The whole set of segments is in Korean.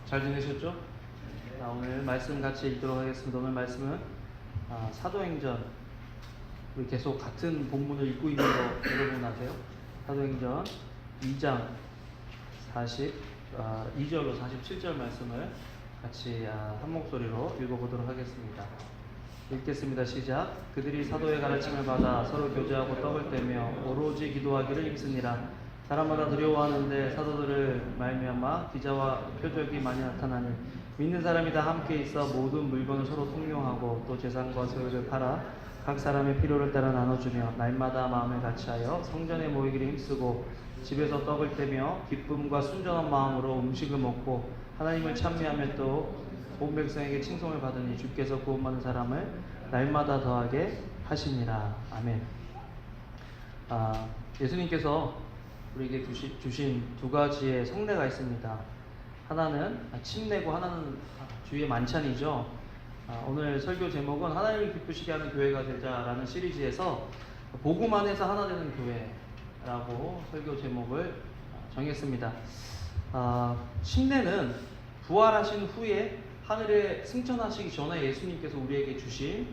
잘 지내셨죠? 오늘 말씀 같이 읽도록 하겠습니다. 오늘 말씀은 사도행전, 우리 계속 같은 본문을 읽고 있는 거 여러분 아세요? 사도행전 2장 42절로 47절 말씀을 같이 한 목소리로 읽어보도록 하겠습니다. 읽겠습니다. 시작. 그들이 사도의 가르침을 받아 서로 교제하고 떡을 떼며 오로지 기도하기를 힘쓰니라. 사람마다 두려워하는데 사도들을 말미암아 기자와 표적이 많이 나타나니 믿는 사람이 다 함께 있어 모든 물건을 서로 통용하고 또 재산과 소유를 팔아 각 사람의 필요를 따라 나눠주며 날마다 마음을 같이하여 성전에 모이기를 힘쓰고 집에서 떡을 떼며 기쁨과 순전한 마음으로 음식을 먹고 하나님을 찬미하며 또 온 백성에게 칭송을 받으니 주께서 구원받는 사람을 날마다 더하게 하시니라. 아멘. 예수님께서 우리에게 주신 두 가지의 성례가 있습니다. 하나는 침례고 하나는 주의 만찬이죠. 오늘 설교 제목은 하나님을 기쁘시게 하는 교회가 되자라는 시리즈에서 복음 안에서 하나 되는 교회라고 설교 제목을 정했습니다. 침례는 부활하신 후에 하늘에 승천하시기 전에 예수님께서 우리에게 주신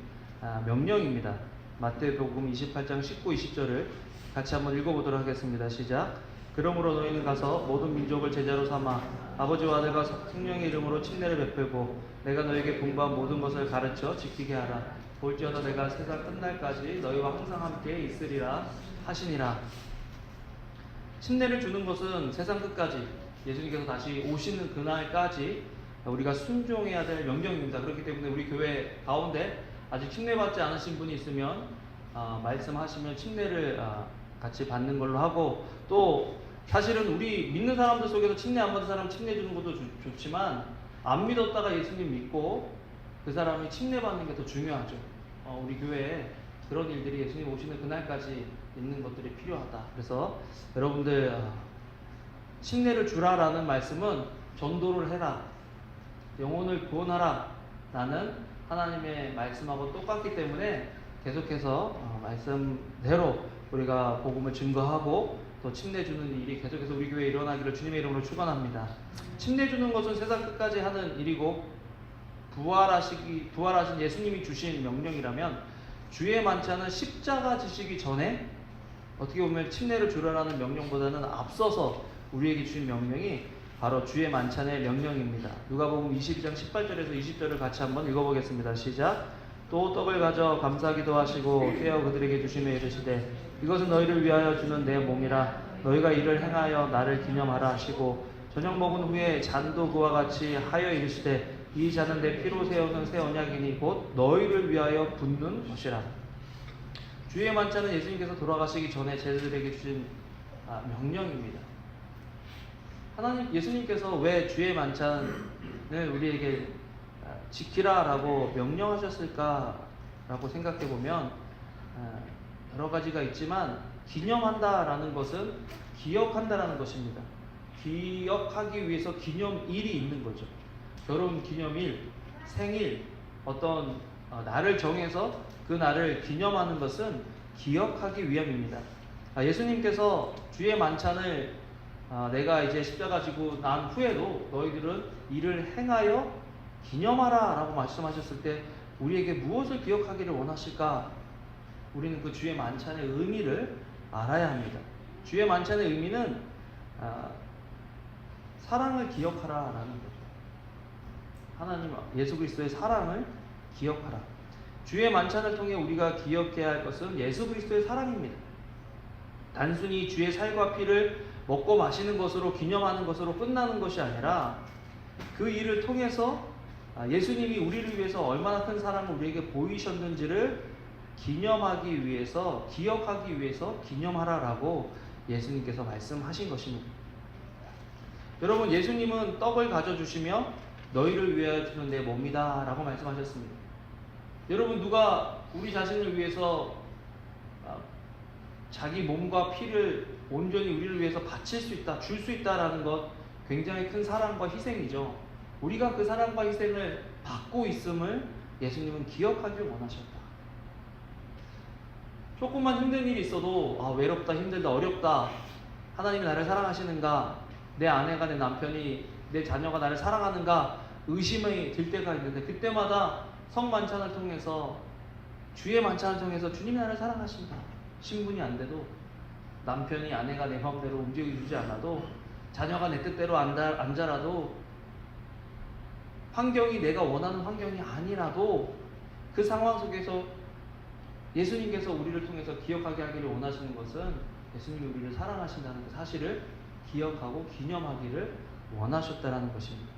명령입니다. 마태복음 28장 19, 20절을 같이 한번 읽어보도록 하겠습니다. 시작. 그러므로 너희는 가서 모든 민족을 제자로 삼아 아버지와 아들과 성령의 이름으로 침례를 베풀고 내가 너희에게 분부한 모든 것을 가르쳐 지키게 하라. 볼지어다 내가 세상 끝날까지 너희와 항상 함께 있으리라 하시니라. 침례를 주는 것은 세상 끝까지 예수님께서 다시 오시는 그날까지 우리가 순종해야 될 명령입니다. 그렇기 때문에 우리 교회 가운데 아직 침례받지 않으신 분이 있으면 말씀하시면 침례를 같이 받는 걸로 하고, 또 사실은 우리 믿는 사람들 속에서 침례 안 받은 사람 침례 주는 것도 좋지만 안 믿었다가 예수님 믿고 그 사람이 침례 받는 게 더 중요하죠. 우리 교회에 그런 일들이 예수님 오시는 그날까지 있는 것들이 필요하다. 그래서 여러분들 침례를 주라라는 말씀은 전도를 해라, 영혼을 구원하라 라는 하나님의 말씀하고 똑같기 때문에 계속해서 말씀대로 우리가 복음을 증거하고 또 침례 주는 일이 계속해서 우리 교회에 일어나기를 주님의 이름으로 축원합니다. 침례 주는 것은 세상 끝까지 하는 일이고 부활하신 예수님이 주신 명령이라면 주의 만찬은 십자가 지시기 전에 어떻게 보면 침례를 주라라는 명령보다는 앞서서 우리에게 주신 명령이 바로 주의 만찬의 명령입니다. 누가복음 22장 18절에서 20절을 같이 한번 읽어보겠습니다. 시작. 또 떡을 가져 감사기도 하시고 떼어 그들에게 주시며 이르시되 이것은 너희를 위하여 주는 내 몸이라. 너희가 이를 행하여 나를 기념하라 하시고 저녁 먹은 후에 잔도 그와 같이 하여 이르시되 이 잔은 내 피로 세우는 새 언약이니 곧 너희를 위하여 붓는 것이라. 주의 만찬은 예수님께서 돌아가시기 전에 제자들에게 주신 명령입니다. 예수님께서 왜 주의 만찬을 우리에게 지키라라고 명령하셨을까라고 생각해보면 여러 가지가 있지만 기념한다라는 것은 기억한다라는 것입니다. 기억하기 위해서 기념일이 있는 거죠. 결혼 기념일, 생일, 어떤 날을 정해서 그 날을 기념하는 것은 기억하기 위함입니다. 예수님께서 주의 만찬을 내가 이제 십자가 지고 난 후에도 너희들은 이를 행하여 기념하라 라고 말씀하셨을 때 우리에게 무엇을 기억하기를 원하실까? 우리는 그 주의 만찬의 의미를 알아야 합니다. 주의 만찬의 의미는 사랑을 기억하라 라는 거죠. 하나님 예수 그리스도의 사랑을 기억하라. 주의 만찬을 통해 우리가 기억해야 할 것은 예수 그리스도의 사랑입니다. 단순히 주의 살과 피를 먹고 마시는 것으로 기념하는 것으로 끝나는 것이 아니라 그 일을 통해서 예수님이 우리를 위해서 얼마나 큰 사랑을 우리에게 보이셨는지를 기념하기 위해서, 기억하기 위해서 기념하라라고 예수님께서 말씀하신 것입니다. 여러분, 예수님은 떡을 가져주시며 너희를 위하여 주는 내 몸이다 라고 말씀하셨습니다. 여러분, 누가 우리 자신을 위해서 자기 몸과 피를 온전히 우리를 위해서 바칠 수 있다, 줄 수 있다라는 것 굉장히 큰 사랑과 희생이죠. 우리가 그 사랑과 희생을 받고 있음을 예수님은 기억하길 원하셨다. 조금만 힘든 일이 있어도 외롭다, 힘들다, 어렵다, 하나님이 나를 사랑하시는가, 내 아내가 내 남편이 내 자녀가 나를 사랑하는가 의심이 들 때가 있는데, 그때마다 성만찬을 통해서, 주의 만찬을 통해서 주님이 나를 사랑하신다. 신분이 안 돼도, 남편이 아내가 내 마음대로 움직여주지 않아도, 자녀가 내 뜻대로 안 자라도, 환경이 내가 원하는 환경이 아니라도 그 상황 속에서 예수님께서 우리를 통해서 기억하게 하기를 원하시는 것은 예수님이 우리를 사랑하신다는 그 사실을 기억하고 기념하기를 원하셨다는 것입니다.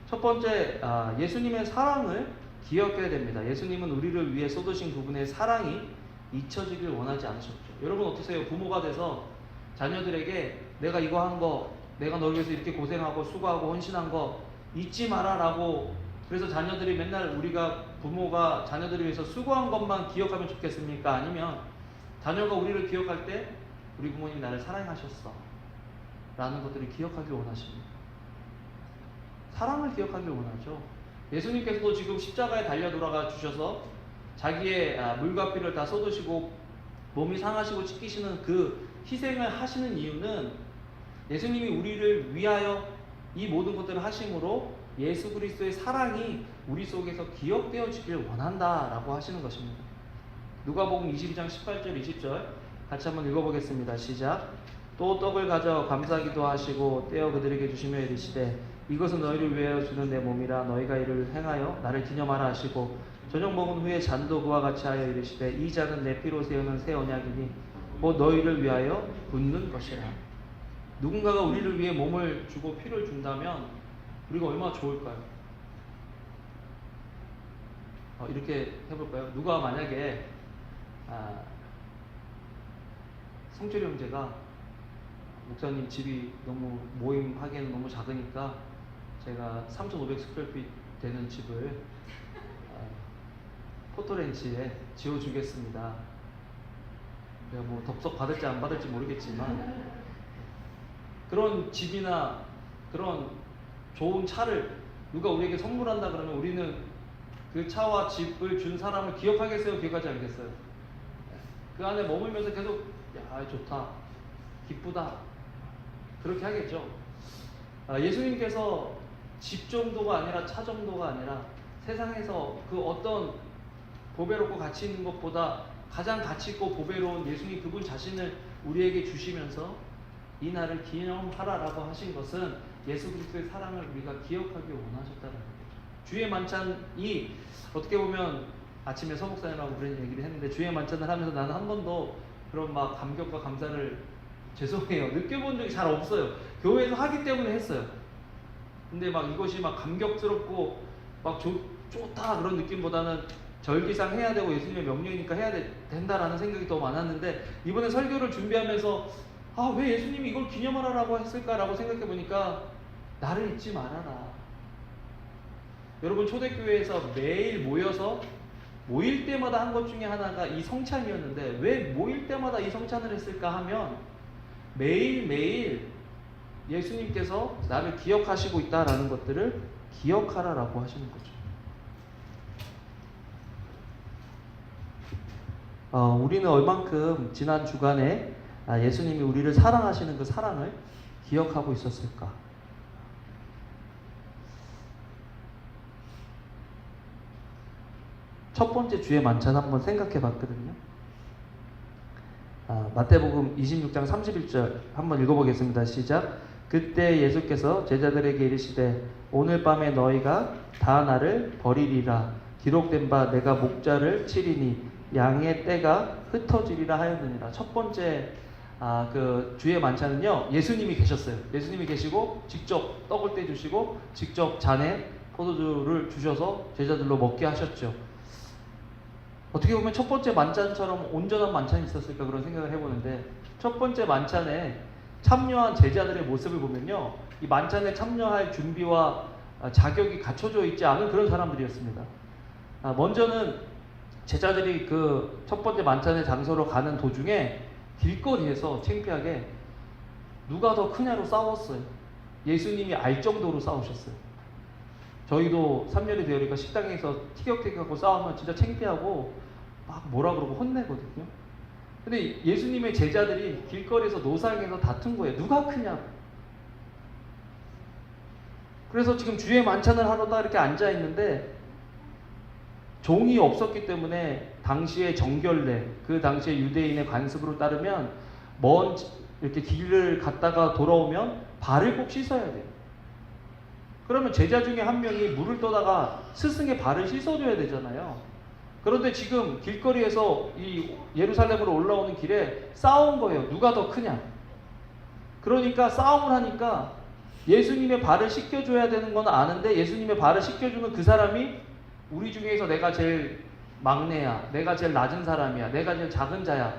첫 번째, 예수님의 사랑을 기억해야 됩니다. 예수님은 우리를 위해 쏟으신 그분의 사랑이 잊혀지길 원하지 않으셨죠. 여러분 어떠세요? 부모가 돼서 자녀들에게 내가 이거 한 거, 내가 너를 위해서 이렇게 고생하고 수고하고 헌신한 거 잊지 마라 라고, 그래서 자녀들이 맨날, 우리가 부모가 자녀들을 위해서 수고한 것만 기억하면 좋겠습니까? 아니면 자녀가 우리를 기억할 때 우리 부모님이 나를 사랑하셨어 라는 것들을 기억하길 원하십니다. 사랑을 기억하길 원하죠. 예수님께서도 지금 십자가에 달려 돌아가 주셔서 자기의 물과 피를 다 쏟으시고 몸이 상하시고 찢기시는 그 희생을 하시는 이유는 예수님이 우리를 위하여 이 모든 것들을 하심으로 예수 그리스도의 사랑이 우리 속에서 기억되어지길 원한다라고 하시는 것입니다. 누가복음 22장 18절 20절 같이 한번 읽어보겠습니다. 시작. 또 떡을 가져 감사기도 하시고 떼어 그들에게 주시며 이르시되 이것은 너희를 위하여 주는 내 몸이라 너희가 이를 행하여 나를 기념하라 하시고 저녁 먹은 후에 잔도 그와 같이 하여 이르시되 이 잔은 내 피로 세우는 새 언약이니 곧 너희를 위하여 붓는 것이라. 누군가가 우리를 위해 몸을 주고 피를 준다면 우리가 얼마나 좋을까요? 이렇게 해볼까요? 누가 만약에 성철이 형제가 목사님 집이 너무 모임하기에는 너무 작으니까 제가 3,500스퀘어핏 되는 집을 포토렌치에 지어주겠습니다. 내가 뭐 덥석 받을지 안 받을지 모르겠지만 그런 집이나 그런 좋은 차를 누가 우리에게 선물한다 그러면 우리는 그 차와 집을 준 사람을 기억하겠어요? 기억하지 않겠어요? 그 안에 머물면서 계속 야 좋다, 기쁘다 그렇게 하겠죠. 예수님께서 집 정도가 아니라 차 정도가 아니라 세상에서 그 어떤 보배롭고 가치 있는 것보다 가장 가치 있고 보배로운 예수님 그분 자신을 우리에게 주시면서 이 날을 기념하라라고 하신 것은 예수 그리스도의 사랑을 우리가 기억하기 원하셨다는 거죠. 주의 만찬이 어떻게 보면 아침에 서목사님하고 그런 얘기를 했는데 주의 만찬을 하면서 나는 한 번도 그런 막 감격과 감사를 죄송해요 느껴본 적이 잘 없어요. 교회에서 하기 때문에 했어요. 근데 막 이것이 막 감격스럽고 막 좋다 그런 느낌보다는 절기상 해야 되고 예수님의 명령이니까 해야 된다라는 생각이 더 많았는데 이번에 설교를 준비하면서 왜 예수님이 이걸 기념하라고 했을까라고 생각해 보니까 나를 잊지 말아라. 여러분 초대교회에서 매일 모여서 모일 때마다 한 것 중에 하나가 이 성찬이었는데 왜 모일 때마다 이 성찬을 했을까 하면 매일매일 예수님께서 나를 기억하시고 있다라는 것들을 기억하라라고 하시는 거죠. 우리는 얼만큼 지난 주간에 예수님이 우리를 사랑하시는 그 사랑을 기억하고 있었을까? 첫 번째 주의 만찬 한번 생각해 봤거든요. 마태복음 26장 31절 한번 읽어보겠습니다. 시작. 그때 예수께서 제자들에게 이르시되 오늘 밤에 너희가 다 나를 버리리라. 기록된 바 내가 목자를 치리니 양의 떼가 흩어지리라 하였느니라. 첫 번째 그 주의 만찬은요 예수님이 계셨어요. 예수님이 계시고 직접 떡을 떼주시고 직접 잔에 포도주를 주셔서 제자들로 먹게 하셨죠. 어떻게 보면 첫 번째 만찬처럼 온전한 만찬이 있었을까 그런 생각을 해보는데 첫 번째 만찬에 참여한 제자들의 모습을 보면요 이 만찬에 참여할 준비와 자격이 갖춰져 있지 않은 그런 사람들이었습니다. 먼저는 제자들이 그 첫 번째 만찬의 장소로 가는 도중에 길거리에서 창피하게 누가 더 크냐로 싸웠어요. 예수님이 알 정도로 싸우셨어요. 저희도 3년이 되니까 식당에서 티격태격하고 싸우면 진짜 창피하고 막 뭐라 그러고 혼내거든요. 근데 예수님의 제자들이 길거리에서 노상에서 다툰 거예요. 누가 크냐고. 그래서 지금 주의 만찬을 하러 딱 이렇게 앉아 있는데 종이 없었기 때문에 당시의 정결례, 그 당시의 유대인의 관습으로 따르면 먼 이렇게 길을 갔다가 돌아오면 발을 꼭 씻어야 돼요. 그러면 제자 중에 한 명이 물을 떠다가 스승의 발을 씻어줘야 되잖아요. 그런데 지금 길거리에서 이 예루살렘으로 올라오는 길에 싸운 거예요. 누가 더 크냐. 그러니까 싸움을 하니까 예수님의 발을 씻겨줘야 되는 건 아는데 예수님의 발을 씻겨주는 그 사람이 우리 중에서 내가 제일 막내야, 내가 제일 낮은 사람이야, 내가 제일 작은 자야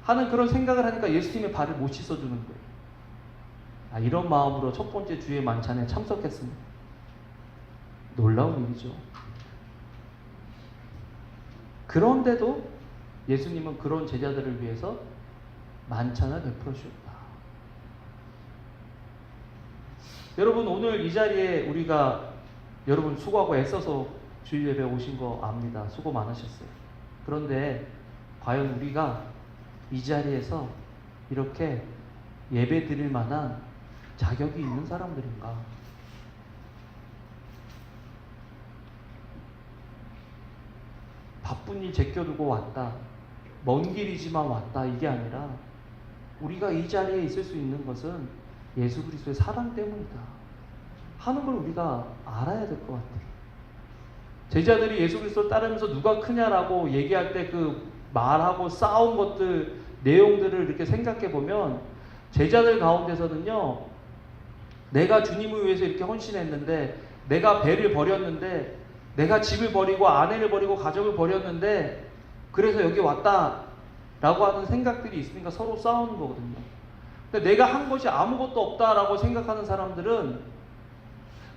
하는 그런 생각을 하니까 예수님의 발을 못 씻어주는 거예요. 이런 마음으로 첫 번째 주의 만찬에 참석했습니다. 놀라운 일이죠. 그런데도 예수님은 그런 제자들을 위해서 만찬을 베풀어 주셨다. 여러분, 오늘 이 자리에 우리가 여러분 수고하고 애써서 주일 예배 오신 거 압니다. 수고 많으셨어요. 그런데 과연 우리가 이 자리에서 이렇게 예배 드릴 만한 자격이 있는 사람들인가? 바쁜 일 제껴두고 왔다, 먼 길이지만 왔다, 이게 아니라 우리가 이 자리에 있을 수 있는 것은 예수 그리스도의 사랑 때문이다 하는 걸 우리가 알아야 될 것 같아요. 제자들이 예수 그리스도를 따르면서 누가 크냐라고 얘기할 때 그 말하고 싸운 것들, 내용들을 이렇게 생각해 보면 제자들 가운데서는요, 내가 주님을 위해서 이렇게 헌신했는데, 내가 배를 버렸는데, 내가 집을 버리고 아내를 버리고 가족을 버렸는데 그래서 여기 왔다 라고 하는 생각들이 있으니까 서로 싸우는 거거든요. 근데 내가 한 것이 아무것도 없다라고 생각하는 사람들은,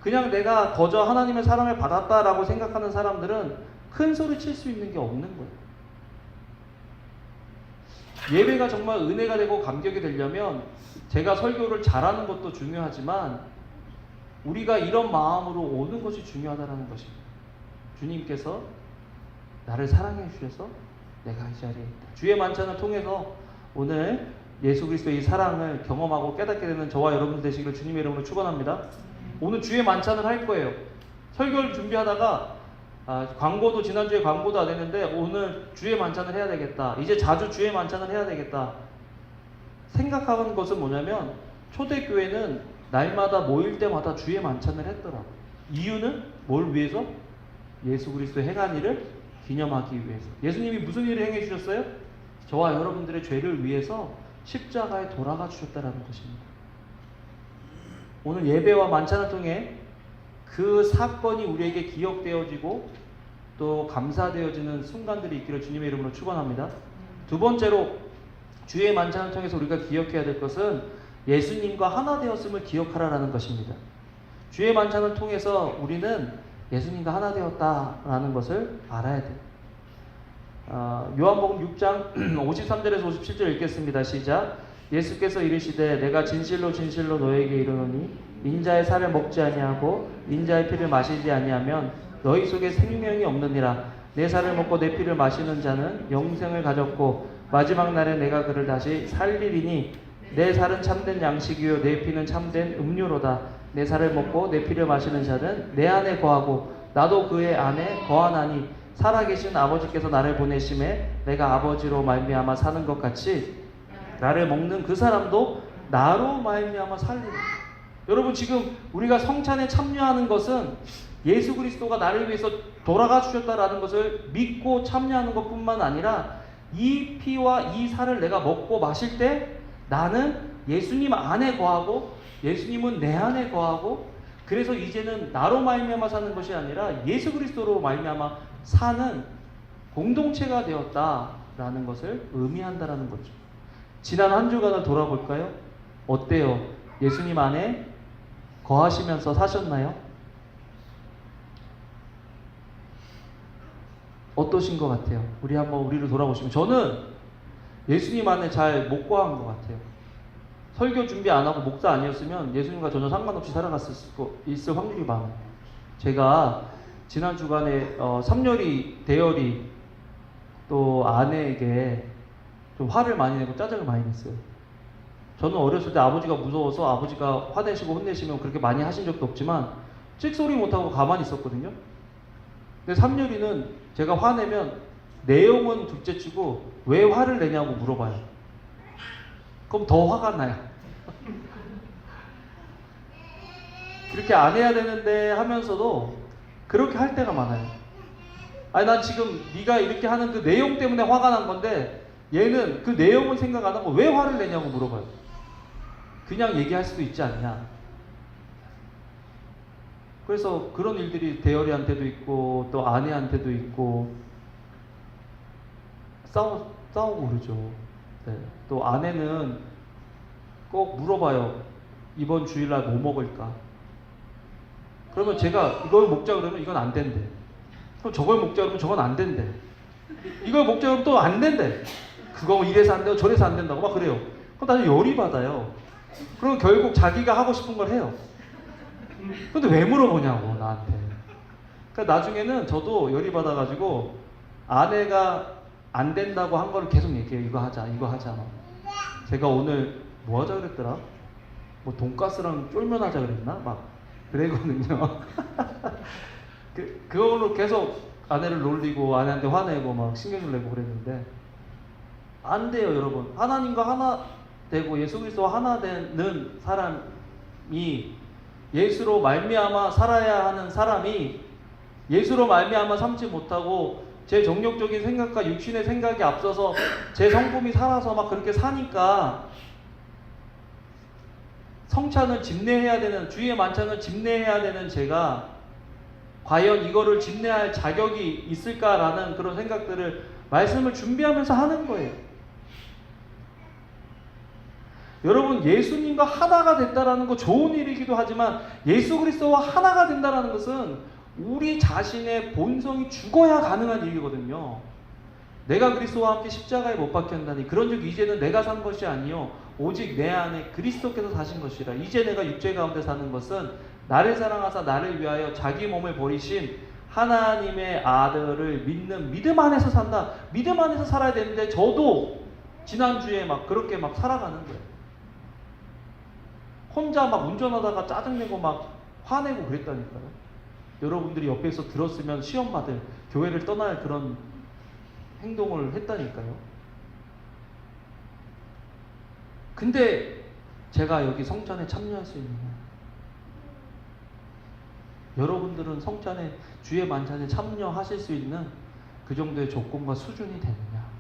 그냥 내가 거저 하나님의 사랑을 받았다라고 생각하는 사람들은 큰 소리 칠 수 있는 게 없는 거예요. 예배가 정말 은혜가 되고 감격이 되려면 제가 설교를 잘하는 것도 중요하지만 우리가 이런 마음으로 오는 것이 중요하다는 것입니다. 주님께서 나를 사랑해 주셔서 내가 이 자리에 있다. 주의 만찬을 통해서 오늘 예수 그리스도의 이 사랑을 경험하고 깨닫게 되는 저와 여러분 되시기를 주님의 이름으로 축원합니다. 오늘 주의 만찬을 할 거예요. 설교를 준비하다가 광고도 지난주에 광고도 안 했는데 오늘 주의 만찬을 해야 되겠다. 이제 자주 주의 만찬을 해야 되겠다. 생각하는 것은 뭐냐면 초대교회는 날마다 모일 때마다 주의 만찬을 했더라고요. 이유는 뭘 위해서? 예수 그리스도의 행한 일을 기념하기 위해서. 예수님이 무슨 일을 행해 주셨어요? 저와 여러분들의 죄를 위해서 십자가에 돌아가 주셨다는 것입니다. 오늘 예배와 만찬을 통해 그 사건이 우리에게 기억되어지고 또 감사되어지는 순간들이 있기를 주님의 이름으로 축원합니다. 두 번째로 주의 만찬을 통해서 우리가 기억해야 될 것은 예수님과 하나 되었음을 기억하라는 것입니다. 주의 만찬을 통해서 우리는 예수님과 하나 되었다라는 것을 알아야 돼요. 요한복음 6장 53절에서 57절 읽겠습니다. 시작. 예수께서 이르시되 내가 진실로 진실로 너에게 이르노니 인자의 살을 먹지 아니하고 인자의 피를 마시지 아니하면 너희 속에 생명이 없느니라. 내 살을 먹고 내 피를 마시는 자는 영생을 가졌고 마지막 날에 내가 그를 다시 살리리니 내 살은 참된 양식이요 내 피는 참된 음료로다. 내 살을 먹고 내 피를 마시는 자는 내 안에 거하고 나도 그의 안에 거하나니 살아계신 아버지께서 나를 보내심에 내가 아버지로 말미암아 사는 것 같이 나를 먹는 그 사람도 나로 말미암아 살리라. 여러분, 지금 우리가 성찬에 참여하는 것은 예수 그리스도가 나를 위해서 돌아가 주셨다라는 것을 믿고 참여하는 것뿐만 아니라 이 피와 이 살을 내가 먹고 마실 때 나는 예수님 안에 거하고 예수님은 내 안에 거하고, 그래서 이제는 나로 말미암아 사는 것이 아니라 예수 그리스도로 말미암아 사는 공동체가 되었다라는 것을 의미한다라는 거죠. 지난 한 주간을 돌아볼까요? 어때요? 예수님 안에 거하시면서 사셨나요? 어떠신 것 같아요? 우리 한번 우리를 돌아보시면 저는 예수님 안에 잘 못 거한 것 같아요. 설교 준비 안 하고 목사 아니었으면 예수님과 전혀 상관없이 있을 확률이 많아요. 제가 지난 주간에 삼열이 대열이 또 아내에게 좀 화를 많이 내고 짜증을 많이 냈어요. 저는 어렸을 때 아버지가 무서워서 아버지가 화내시고 혼내시면 그렇게 많이 하신 적도 없지만 찍소리 못하고 가만히 있었거든요. 근데 삼열이는 제가 화내면 내용은 둘째치고 왜 화를 내냐고 물어봐요. 그럼 더 화가 나요. 그렇게 안 해야 되는데 하면서도 그렇게 할 때가 많아요. 아니 난 지금 네가 이렇게 하는 그 내용 때문에 화가 난 건데 얘는 그 내용을 생각 안 하고 왜 화를 내냐고 물어봐요. 그냥 얘기할 수도 있지 않냐. 그래서 그런 일들이 대열이한테도 있고 또 아내한테도 있고 싸우고 그러죠. 네. 또 아내는 꼭 물어봐요. 이번 주일날 뭐 먹을까? 그러면 제가 이걸 먹자 그러면 이건 안 된대. 그럼 저걸 먹자 그러면 저건 안 된대. 이걸 먹자 그러면 또 안 된대. 그거 이래서 안 되고 저래서 안 된다고 막 그래요. 그럼 나는 열이 받아요. 그럼 결국 자기가 하고 싶은 걸 해요. 근데 왜 물어보냐고 나한테. 그러니까 나중에는 저도 열이 받아가지고 아내가 안 된다고 한 거를 계속 얘기해요. 이거 하자 이거 하자. 제가 오늘 뭐 하자 그랬더라? 뭐 돈가스랑 쫄면 하자 그랬나? 막 그랬거든요. 그걸로 계속 아내를 놀리고 아내한테 화내고 막 신경을 내고 그랬는데 안 돼요 여러분. 하나님과 하나 되고 예수 그리스도와 하나 되는 사람이 예수로 말미암아 살아야 하는 사람이 예수로 말미암아 삼지 못하고 제 정욕적인 생각과 육신의 생각이 앞서서 제 성품이 살아서 막 그렇게 사니까 성찬을 집례해야 되는 주의 만찬을 집례해야 되는 제가 과연 이거를 집례할 자격이 있을까라는 그런 생각들을 말씀을 준비하면서 하는 거예요. 여러분 예수님과 하나가 됐다라는 거 좋은 일이기도 하지만 예수 그리스도와 하나가 된다라는 것은 우리 자신의 본성이 죽어야 가능한 일이거든요. 내가 그리스도와 함께 십자가에 못 박혔나니 그런즉 이제는 내가 산 것이 아니요 오직 내 안에 그리스도께서 사신 것이라. 이제 내가 육체 가운데 사는 것은 나를 사랑하사 나를 위하여 자기 몸을 버리신 하나님의 아들을 믿는 믿음 안에서 산다. 믿음 안에서 살아야 되는데 저도 지난주에 막 그렇게 막 살아가는 거예요. 혼자 막 운전하다가 짜증내고 막 화내고 그랬다니까요. 여러분들이 옆에서 들었으면 시험 받을 교회를 떠날 그런 행동을 했다니까요. 근데 제가 여기 성찬에 참여할 수 있는 거예요. 여러분들은 성찬에 주의 만찬에 참여하실 수 있는 그 정도의 조건과 수준이 되느냐?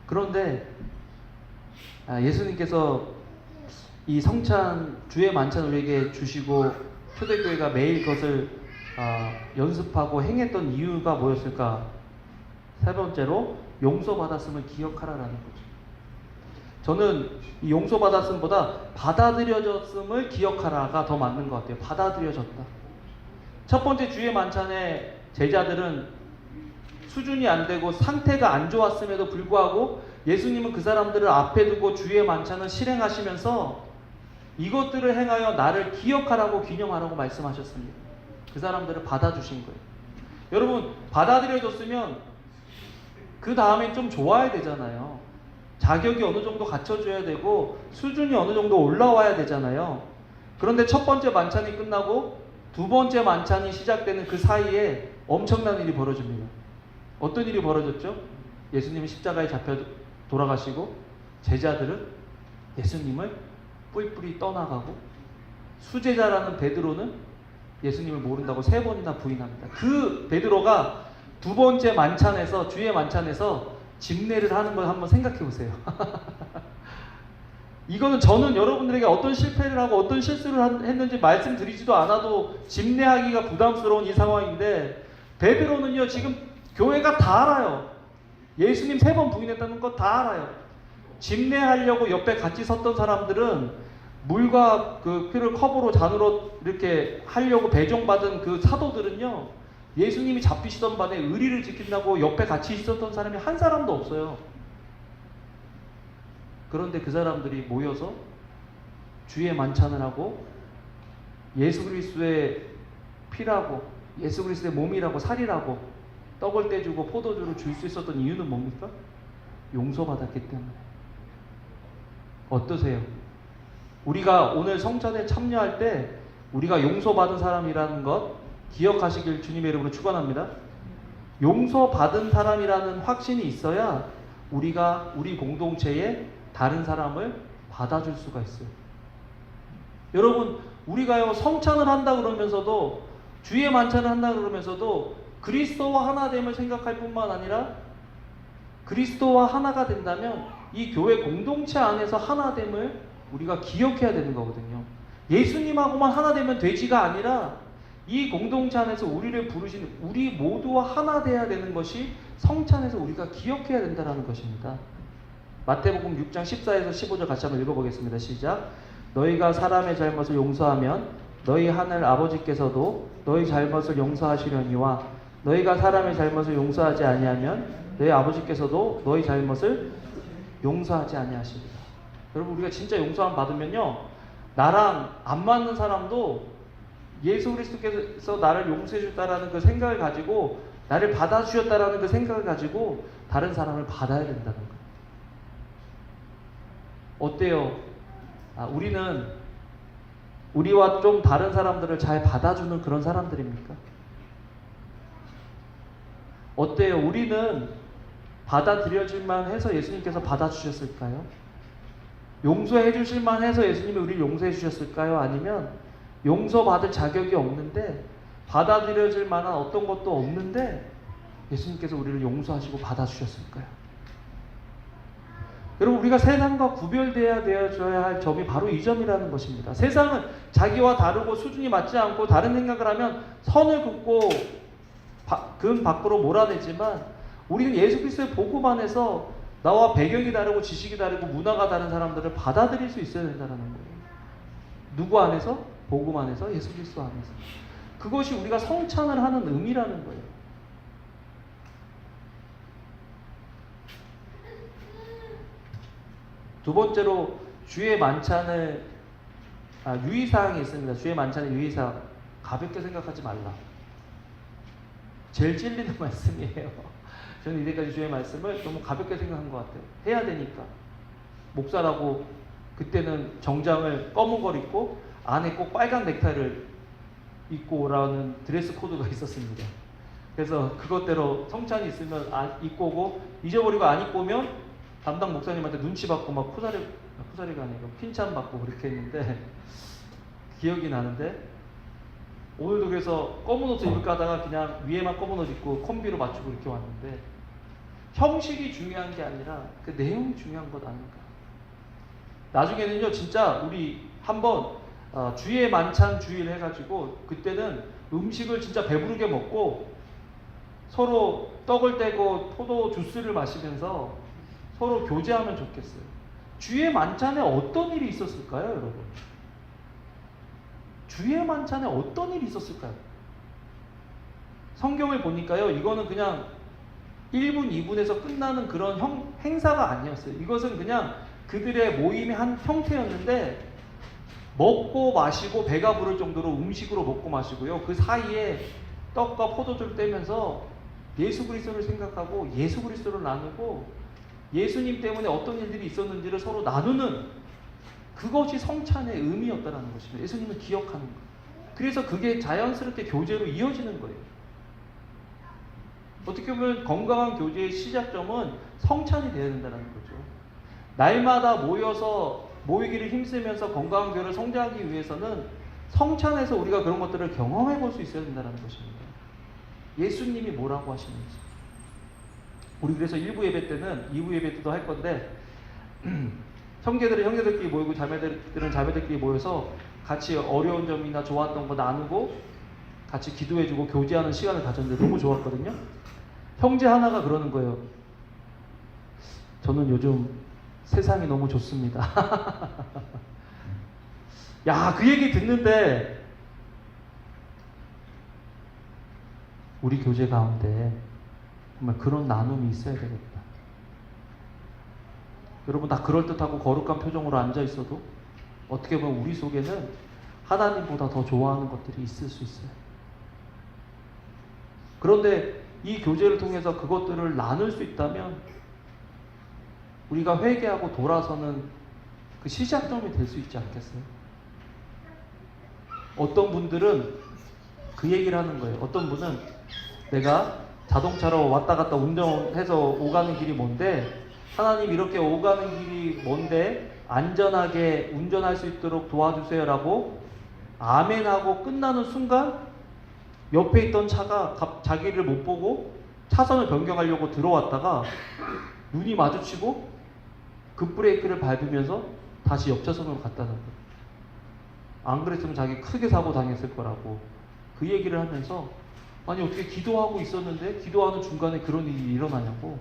그런데 예수님께서 이 성찬 주의 만찬 우리에게 주시고 초대교회가 매일 그것을 연습하고 행했던 이유가 뭐였을까? 세 번째로 용서받았음을 기억하라라는 거죠. 저는 이 용서받았음보다 받아들여졌음을 기억하라가 더 맞는 것 같아요. 받아들여졌다. 첫 번째 주의 만찬의 제자들은 수준이 안 되고 상태가 안 좋았음에도 불구하고 예수님은 그 사람들을 앞에 두고 주의 만찬을 실행하시면서 이것들을 행하여 나를 기억하라고 기념하라고 말씀하셨습니다. 그 사람들을 받아주신 거예요. 여러분 받아들여졌으면 그 다음에 좀 좋아야 되잖아요. 자격이 어느 정도 갖춰줘야 되고 수준이 어느 정도 올라와야 되잖아요. 그런데 첫 번째 만찬이 끝나고 두 번째 만찬이 시작되는 그 사이에 엄청난 일이 벌어집니다. 어떤 일이 벌어졌죠? 예수님이 십자가에 잡혀 돌아가시고 제자들은 예수님을 뿔뿔이 떠나가고 수제자라는 베드로는 예수님을 모른다고 3번이나 부인합니다. 그 베드로가 두 번째 만찬에서 주의 만찬에서 집례를 하는 걸 한번 생각해 보세요. 이거는 저는 여러분들에게 어떤 실패를 하고 어떤 실수를 했는지 말씀드리지도 않아도 집례하기가 부담스러운 이 상황인데 베드로는요 지금 교회가 다 알아요. 예수님 3번 부인했다는 거 다 알아요. 집례하려고 옆에 같이 섰던 사람들은 물과 그 피를 컵으로 잔으로 이렇게 하려고 배정받은 그 사도들은요 예수님이 잡히시던 밤에 의리를 지킨다고 옆에 같이 있었던 사람이 한 사람도 없어요. 그런데 그 사람들이 모여서 주의 만찬을 하고 예수 그리스도의 피라고 예수 그리스도의 몸이라고 살이라고 떡을 떼주고 포도주를 줄 수 있었던 이유는 뭡니까? 용서받았기 때문에. 어떠세요? 우리가 오늘 성찬에 참여할 때 우리가 용서받은 사람이라는 것 기억하시길 주님의 이름으로 축원합니다. 용서받은 사람이라는 확신이 있어야 우리가 우리 공동체에 다른 사람을 받아줄 수가 있어요. 여러분, 우리가요 성찬을 한다 그러면서도 주의 만찬을 한다 그러면서도 그리스도와 하나됨을 생각할 뿐만 아니라 그리스도와 하나가 된다면 이 교회 공동체 안에서 하나됨을 우리가 기억해야 되는 거거든요. 예수님하고만 하나되면 되지가 아니라 이 공동체 안에서 우리를 부르신 우리 모두와 하나 돼야 되는 것이 성찬에서 우리가 기억해야 된다는 것입니다. 마태복음 6장 14에서 15절 같이 한번 읽어보겠습니다. 시작. 너희가 사람의 잘못을 용서하면 너희 하늘 아버지께서도 너희 잘못을 용서하시려니와 너희가 사람의 잘못을 용서하지 아니하면 너희 아버지께서도 너희 잘못을 용서하지 아니하시리라. 여러분, 우리가 진짜 용서함 받으면요 나랑 안 맞는 사람도 예수 그리스도께서 나를 용서해 줬다라는 그 생각을 가지고 나를 받아주셨다라는 그 생각을 가지고 다른 사람을 받아야 된다는 거예요. 어때요? 우리는 우리와 좀 다른 사람들을 잘 받아주는 그런 사람들입니까? 어때요? 우리는 받아들여질만 해서 예수님께서 받아주셨을까요? 용서해 주실만 해서 예수님이 우리를 용서해 주셨을까요? 아니면 용서받을 자격이 없는데 받아들여질 만한 어떤 것도 없는데 예수님께서 우리를 용서하시고 받아주셨을까요? 여러분, 우리가 세상과 구별되어야 할 점이 바로 이 점이라는 것입니다. 세상은 자기와 다르고 수준이 맞지 않고 다른 생각을 하면 선을 긋고 금 밖으로 몰아내지만 우리는 예수 그리스도의 복음 안에서 나와 배경이 다르고 지식이 다르고 문화가 다른 사람들을 받아들일 수 있어야 된다는 거예요. 누구 안에서? 복음 안에서, 예수 그리스도 안에서. 그것이 우리가 성찬을 하는 의미라는 거예요. 두 번째로 주의 만찬을 유의사항이 있습니다. 주의 만찬의 유의사항. 가볍게 생각하지 말라. 제일 찔리는 말씀이에요. 저는 이제까지 주의 말씀을 너무 가볍게 생각한 것 같아요. 해야 되니까. 목사라고 그때는 정장을 검은 걸 입고 안에 꼭 빨간 넥타이를 입고 오라는 드레스 코드가 있었습니다. 그래서 그것대로 성찬이 있으면 입고 오고 잊어버리고 안 입고 오면 담당 목사님한테 눈치 받고 막 쿠사리가 아니고 핀찬 받고 그렇게 했는데 기억이 나는데 오늘도 그래서 검은 옷을 입을까 하다가 그냥 위에만 검은 옷 입고 콤비로 맞추고 이렇게 왔는데 형식이 중요한 게 아니라 그 내용이 중요한 것 아닌가. 나중에는요 진짜 우리 한번 주의 만찬 주일 해가지고 그때는 음식을 진짜 배부르게 먹고 서로 떡을 떼고 포도 주스를 마시면서 서로 교제하면 좋겠어요. 주의 만찬에 어떤 일이 있었을까요, 여러분? 주의 만찬에 어떤 일이 있었을까요? 성경을 보니까요, 이거는 그냥 1분, 2분에서 끝나는 그런 행사가 아니었어요. 이것은 그냥 그들의 모임의 한 형태였는데 먹고 마시고 배가 부를 정도로 음식으로 먹고 마시고요. 그 사이에 떡과 포도주를 떼면서 예수 그리스도를 생각하고 예수 그리스도를 나누고 예수님 때문에 어떤 일들이 있었는지를 서로 나누는 그것이 성찬의 의미였다는 것입니다. 예수님을 기억하는 것. 그래서 그게 자연스럽게 교제로 이어지는 거예요. 어떻게 보면 건강한 교제의 시작점은 성찬이 되어야 된다는 거죠. 날마다 모이기를 힘쓰면서 건강한 교회를 성장하기 위해서는 성찬에서 우리가 그런 것들을 경험해 볼 수 있어야 된다는 것입니다. 예수님이 뭐라고 하시는지. 우리 그래서 1부 예배 때는 2부 예배 때도 할 건데 형제들은 형제들끼리 모이고 자매들은 자매들끼리 모여서 같이 어려운 점이나 좋았던 거 나누고 같이 기도해주고 교제하는 시간을 가졌는데 너무 좋았거든요. 형제 하나가 그러는 거예요. 저는 요즘 세상이 너무 좋습니다. 야, 그 얘기 듣는데 우리 교제 가운데 정말 그런 나눔이 있어야 되겠다. 여러분 다 그럴듯하고 거룩한 표정으로 앉아있어도 어떻게 보면 우리 속에는 하나님보다 더 좋아하는 것들이 있을 수 있어요. 그런데 이 교제를 통해서 그것들을 나눌 수 있다면 우리가 회개하고 돌아서는 그 시작점이 될 수 있지 않겠어요? 어떤 분들은 그 얘기를 하는 거예요. 어떤 분은 내가 자동차로 왔다 갔다 운전해서 오가는 길이 뭔데, 하나님 이렇게 오가는 길이 뭔데 안전하게 운전할 수 있도록 도와주세요라고 아멘하고 끝나는 순간 옆에 있던 차가 자기를 못 보고 차선을 변경하려고 들어왔다가 눈이 마주치고 급브레이크를 밟으면서 다시 옆차선으로 갔다는 거예요. 안 그랬으면 자기 크게 사고 당했을 거라고 그 얘기를 하면서, 아니 어떻게 기도하고 있었는데 기도하는 중간에 그런 일이 일어나냐고.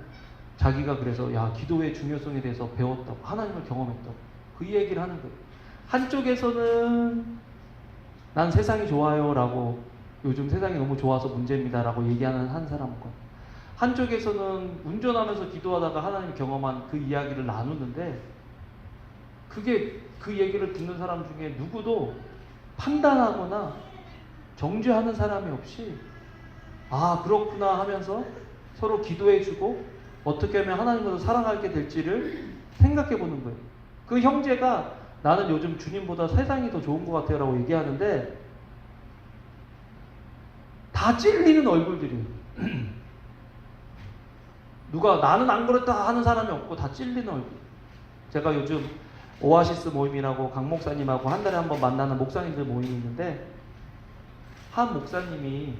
자기가 그래서 야, 기도의 중요성에 대해서 배웠다고, 하나님을 경험했다고 그 얘기를 하는 거예요. 한쪽에서는 난 세상이 좋아요 라고, 요즘 세상이 너무 좋아서 문제입니다 라고 얘기하는 한 사람과, 한쪽에서는 운전하면서 기도하다가 하나님 경험한 그 이야기를 나누는데, 그게 그 얘기를 듣는 사람 중에 누구도 판단하거나 정죄하는 사람이 없이 아 그렇구나 하면서 서로 기도해주고 어떻게 하면 하나님을 사랑하게 될지를 생각해 보는 거예요. 그 형제가 나는 요즘 주님보다 세상이 더 좋은 것 같아요 라고 얘기하는데 다 찔리는 얼굴들이에요. 누가 나는 안 그렇다 하는 사람이 없고 다 찔리는 얼굴. 제가 요즘 오아시스 모임이라고 강 목사님하고 한 달에 한 번 만나는 목사님들 모임이 있는데, 한 목사님이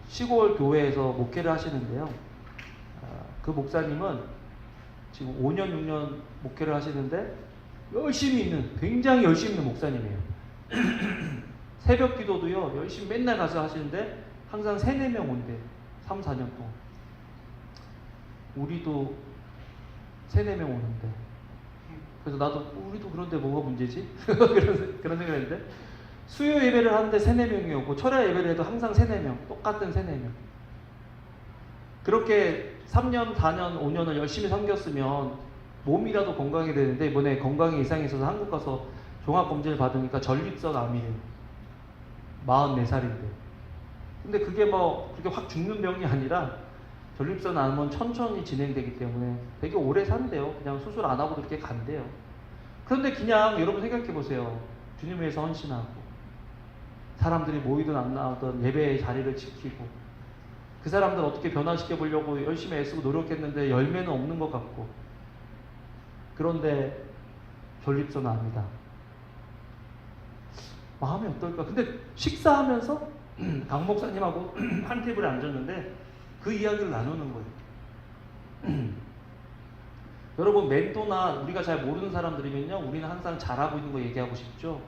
시골 교회에서 목회를 하시는데요. 그 목사님은 지금 5년, 6년 목회를 하시는데 열심히 있는, 굉장히 열심히 있는 목사님이에요. 새벽 기도도요, 열심히 맨날 가서 하시는데 항상 3, 4명 온대. 3, 4년 동안. 우리도 3, 4명 오는데. 그래서 나도 우리도 그런데 뭐가 문제지? 그런 생각을 했는데, 수요 예배를 하는데 3, 4명이 오고 철야 예배를 해도 항상 3, 4명, 똑같은 3, 4명. 그렇게 3년, 4년, 5년을 열심히 섬겼으면 몸이라도 건강이 되는데, 이번에 건강에 이상이 있어서 한국 가서 종합검진을 받으니까 전립선 암이래요. 44살인데. 근데 그게 뭐 그렇게 확 죽는 병이 아니라, 전립선 암은 천천히 진행되기 때문에 되게 오래 산대요. 그냥 수술 안 하고도 이렇게 간대요. 그런데 그냥 여러분 생각해 보세요. 주님 위해서 헌신하고, 사람들이 모이든 안 나오든 예배의 자리를 지키고, 그 사람들 어떻게 변화시켜 보려고 열심히 애쓰고 노력했는데 열매는 없는 것 같고, 그런데 전립선 암이다. 마음이 어떨까? 근데 식사하면서 강 목사님하고 한 테이블에 앉았는데 그 이야기를 나누는 거예요. 여러분, 멘토나 우리가 잘 모르는 사람들이면요, 우리는 항상 잘하고 있는 거 얘기하고 싶죠.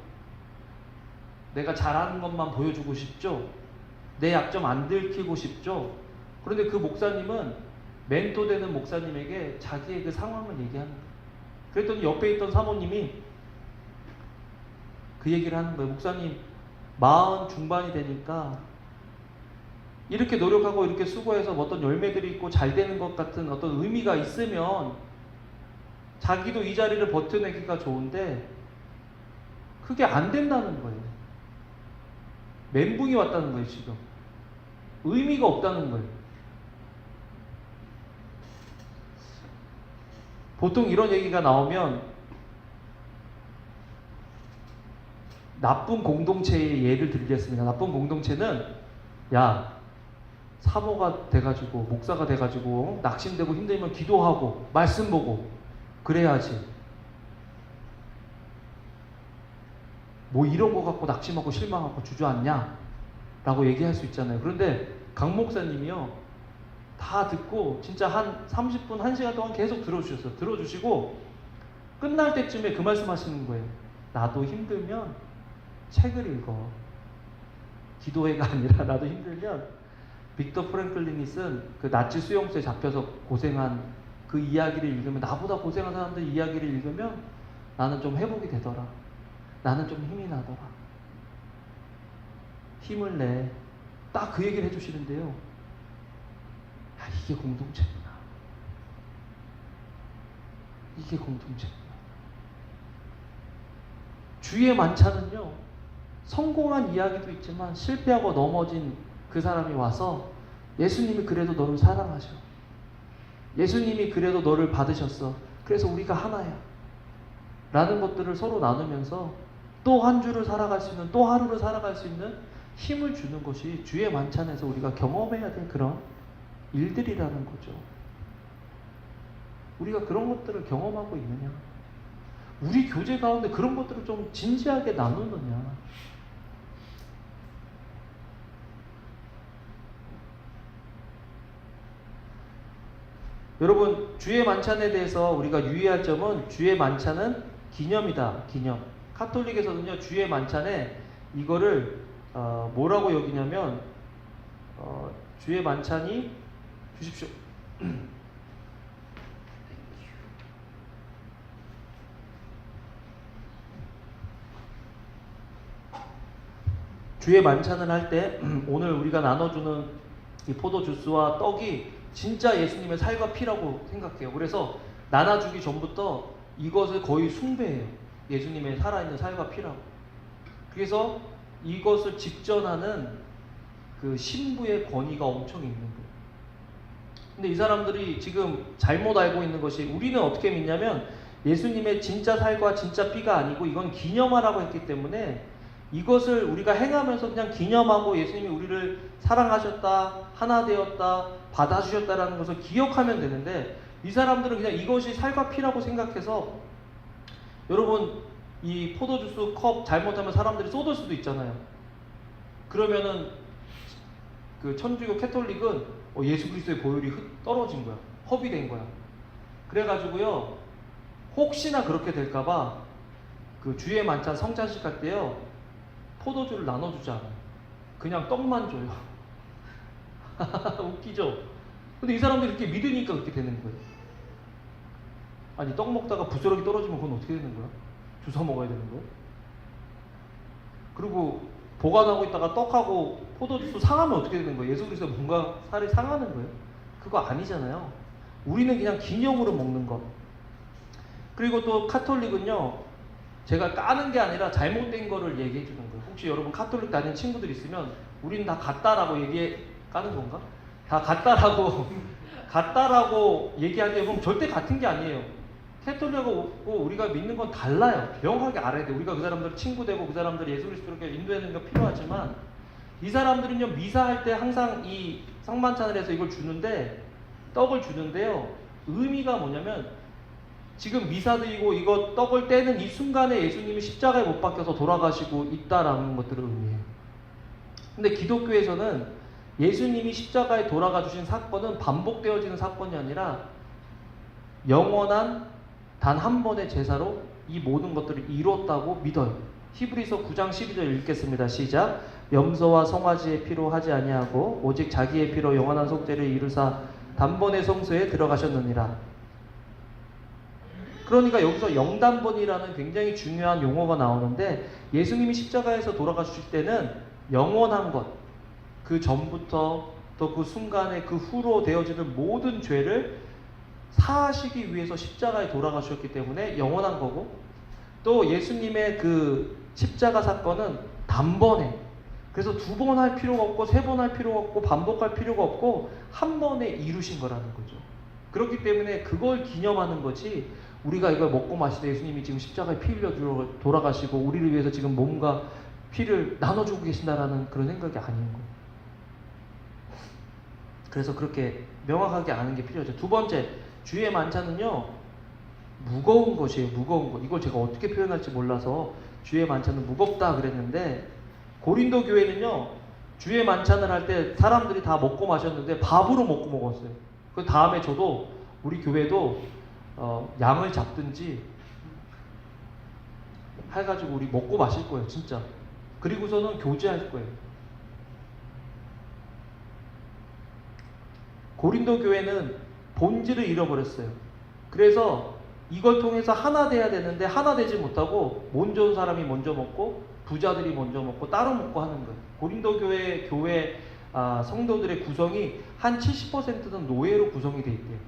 내가 잘하는 것만 보여주고 싶죠. 내 약점 안 들키고 싶죠. 그런데 그 목사님은 멘토 되는 목사님에게 자기의 그 상황을 얘기하는 거예요. 그랬더니 옆에 있던 사모님이 그 얘기를 하는 거예요. 목사님, 40 중반이 되니까 이렇게 노력하고 이렇게 수고해서 어떤 열매들이 있고 잘 되는 것 같은 어떤 의미가 있으면 자기도 이 자리를 버텨내기가 좋은데 그게 안 된다는 거예요. 멘붕이 왔다는 거예요, 지금. 의미가 없다는 거예요. 보통 이런 얘기가 나오면 나쁜 공동체의 예를 들겠습니다. 나쁜 공동체는, 야, 사모가 돼가지고 목사가 돼가지고 낙심되고 힘들면 기도하고 말씀 보고 그래야지. 뭐 이런 거 갖고 낙심하고 실망하고 주저앉냐? 라고 얘기할 수 있잖아요. 그런데 강 목사님이요, 다 듣고 진짜 한 30분, 1시간 동안 계속 들어주셨어요. 들어주시고 끝날 때쯤에 그 말씀 하시는 거예요. 나도 힘들면 책을 읽어. 기도회가 아니라 나도 힘들면 빅터 프랭클린이 쓴 그 나치 수용소에 잡혀서 고생한 그 이야기를 읽으면, 나보다 고생한 사람들 이야기를 읽으면 나는 좀 회복이 되더라. 나는 좀 힘이 나더라. 힘을 내. 딱 그 얘기를 해주시는데요. 아, 이게 공동체구나. 이게 공동체구나. 주위의 만찬은요, 성공한 이야기도 있지만 실패하고 넘어진 그 사람이 와서 예수님이 그래도 너를 사랑하셔. 예수님이 그래도 너를 받으셨어. 그래서 우리가 하나야. 라는 것들을 서로 나누면서 또 한 주를 살아갈 수 있는, 또 하루를 살아갈 수 있는 힘을 주는 것이 주의 만찬에서 우리가 경험해야 될 그런 일들이라는 거죠. 우리가 그런 것들을 경험하고 있느냐? 우리 교제 가운데 그런 것들을 좀 진지하게 나누느냐? 여러분, 주의 만찬에 대해서 우리가 유의할 점은 주의 만찬은 기념이다. 기념. 카톨릭에서는요, 주의 만찬에 이거를 뭐라고 여기냐면 주의 만찬이 주십시오. 주의 만찬을 할 때 오늘 우리가 나눠주는 이 포도주스와 떡이 진짜 예수님의 살과 피라고 생각해요. 그래서 나눠주기 전부터 이것을 거의 숭배해요. 예수님의 살아있는 살과 피라고. 그래서 이것을 직전하는 그 신부의 권위가 엄청 있는 거예요. 근데 이 사람들이 지금 잘못 알고 있는 것이, 우리는 어떻게 믿냐면 예수님의 진짜 살과 진짜 피가 아니고 이건 기념하라고 했기 때문에 이것을 우리가 행하면서 그냥 기념하고 예수님이 우리를 사랑하셨다, 하나 되었다, 받아주셨다라는 것을 기억하면 되는데, 이 사람들은 그냥 이것이 살과 피라고 생각해서, 여러분 이 포도주스 컵 잘못하면 사람들이 쏟을 수도 있잖아요. 그러면은 그 천주교 캐톨릭은 예수 그리스도의 보혈이 떨어진 거야. 허비된 거야. 그래가지고요, 혹시나 그렇게 될까봐 그 주의 만찬 성찬식 할 때요, 포도주를 나눠주지 않아요. 그냥 떡만 줘요. 웃기죠? 근데 이 사람들이 이렇게 믿으니까 그렇게 되는 거예요. 아니, 떡 먹다가 부스러기 떨어지면 그건 어떻게 되는 거야? 주워 먹어야 되는 거예요? 그리고 보관하고 있다가 떡하고 포도주스 상하면 어떻게 되는 거예요? 예수 그리스도 뭔가 살이 상하는 거예요? 그거 아니잖아요. 우리는 그냥 기념으로 먹는 것. 그리고 또 카톨릭은요, 제가 까는 게 아니라 잘못된 거를 얘기해 주는 거예요. 혹시 여러분 카톨릭 다니는 친구들 있으면 우리는 다 같다라고 까는 건가? 다 같다라고 얘기할 때 보면 절대 같은 게 아니에요. 캐톨릭하고 우리가 믿는 건 달라요. 명확하게 알아야 돼요. 우리가 그 사람들 친구 되고 그 사람들 예수 그리스도로 인도하는 게 필요하지만, 이 사람들은요, 미사할 때 항상 이 성만찬을 해서 이걸 주는데, 떡을 주는데요, 의미가 뭐냐면 지금 미사 드리고 이거 떡을 떼는 이 순간에 예수님이 십자가에 못 박혀서 돌아가시고 있다라는 것들을 의미해요. 근데 기독교에서는 예수님이 십자가에 돌아가 주신 사건은 반복되어지는 사건이 아니라 영원한 단 한 번의 제사로 이 모든 것들을 이뤘다고 믿어요. 히브리서 9장 12절 읽겠습니다. 시작. 염소와 송아지의 피로 하지 아니하고 오직 자기의 피로 영원한 속죄를 이루사 단번의 성소에 들어가셨느니라. 그러니까 여기서 영단번이라는 굉장히 중요한 용어가 나오는데, 예수님이 십자가에서 돌아가실 때는 영원한 것, 그 전부터 또 그 순간에 그 후로 되어지는 모든 죄를 사하시기 위해서 십자가에 돌아가셨기 때문에 영원한 거고, 또 예수님의 그 십자가 사건은 단번에, 그래서 두 번 할 필요가 없고 세 번 할 필요가 없고 반복할 필요가 없고 한 번에 이루신 거라는 거죠. 그렇기 때문에 그걸 기념하는 거지, 우리가 이걸 먹고 마시되 예수님이 지금 십자가에 피 흘려 돌아가시고 우리를 위해서 지금 몸과 피를 나눠주고 계신다라는 그런 생각이 아닌 거예요. 그래서 그렇게 명확하게 아는 게 필요하죠. 두 번째, 주의 만찬은요, 무거운 것이에요. 무거운 것. 이걸 제가 어떻게 표현할지 몰라서 주의 만찬은 무겁다 그랬는데, 고린도 교회는요, 주의 만찬을 할 때 사람들이 다 먹고 마셨는데 밥으로 먹고 먹었어요. 그 다음에 저도 우리 교회도 양을 잡든지 해가지고 우리 먹고 마실 거예요. 진짜. 그리고서는 교제할 거예요. 고린도 교회는 본질을 잃어버렸어요. 그래서 이걸 통해서 하나 돼야 되는데 하나 되지 못하고 못 좋은 사람이 먼저 먹고 부자들이 먼저 먹고 따로 먹고 하는 거예요. 고린도 교회 성도들의 구성이 한 70%는 노예로 구성이 돼 있대요.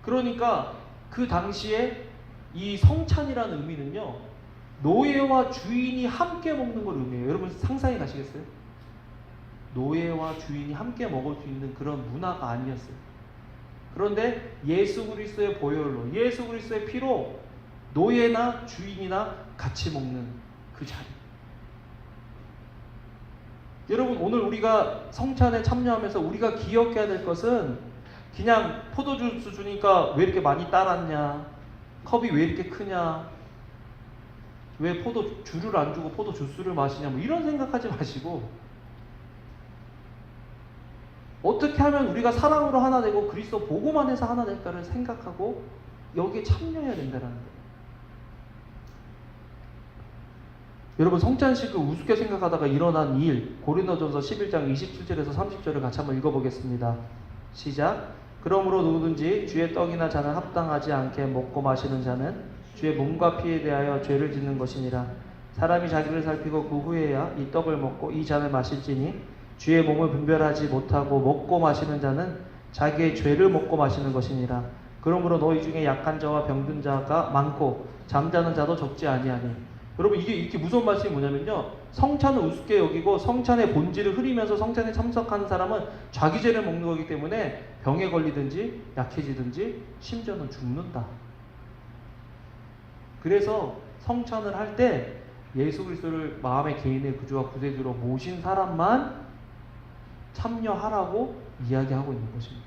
그러니까 그 당시에 이 성찬이라는 의미는요, 노예와 주인이 함께 먹는 걸 의미해요. 여러분 상상이 가시겠어요? 노예와 주인이 함께 먹을 수 있는 그런 문화가 아니었어요. 그런데 예수 그리스도의 보혈로, 예수 그리스도의 피로 노예나 주인이나 같이 먹는 그 자리. 여러분, 오늘 우리가 성찬에 참여하면서 우리가 기억해야 될 것은 그냥 포도주스 주니까 왜 이렇게 많이 따랐냐, 컵이 왜 이렇게 크냐, 왜 포도주를 안 주고 포도주스를 마시냐, 뭐 이런 생각하지 마시고 어떻게 하면 우리가 사랑으로 하나 되고 그리스도 복음 안에서 하나 될까를 생각하고 여기에 참여해야 된다는 거예요. 여러분, 성찬식을 우습게 생각하다가 일어난 일, 고린도전서 11장 27절에서 30절을 같이 한번 읽어보겠습니다. 시작. 그러므로 누구든지 주의 떡이나 잔을 합당하지 않게 먹고 마시는 자는 주의 몸과 피에 대하여 죄를 짓는 것이니라. 사람이 자기를 살피고 그 후에야 이 떡을 먹고 이 잔을 마실지니 주의 몸을 분별하지 못하고 먹고 마시는 자는 자기의 죄를 먹고 마시는 것이니라. 그러므로 너희 중에 약한 자와 병든 자가 많고 잠자는 자도 적지 아니하니. 여러분, 이게 이렇게 무서운 말씀이 뭐냐면요, 성찬을 우습게 여기고 성찬의 본질을 흐리면서 성찬에 참석하는 사람은 자기 죄를 먹는 거기 때문에 병에 걸리든지 약해지든지 심지어는 죽는다. 그래서 성찬을 할 때 예수 그리스도를 마음의 개인의 구주와 구세주로 모신 사람만 참여하라고 이야기하고 있는 것입니다.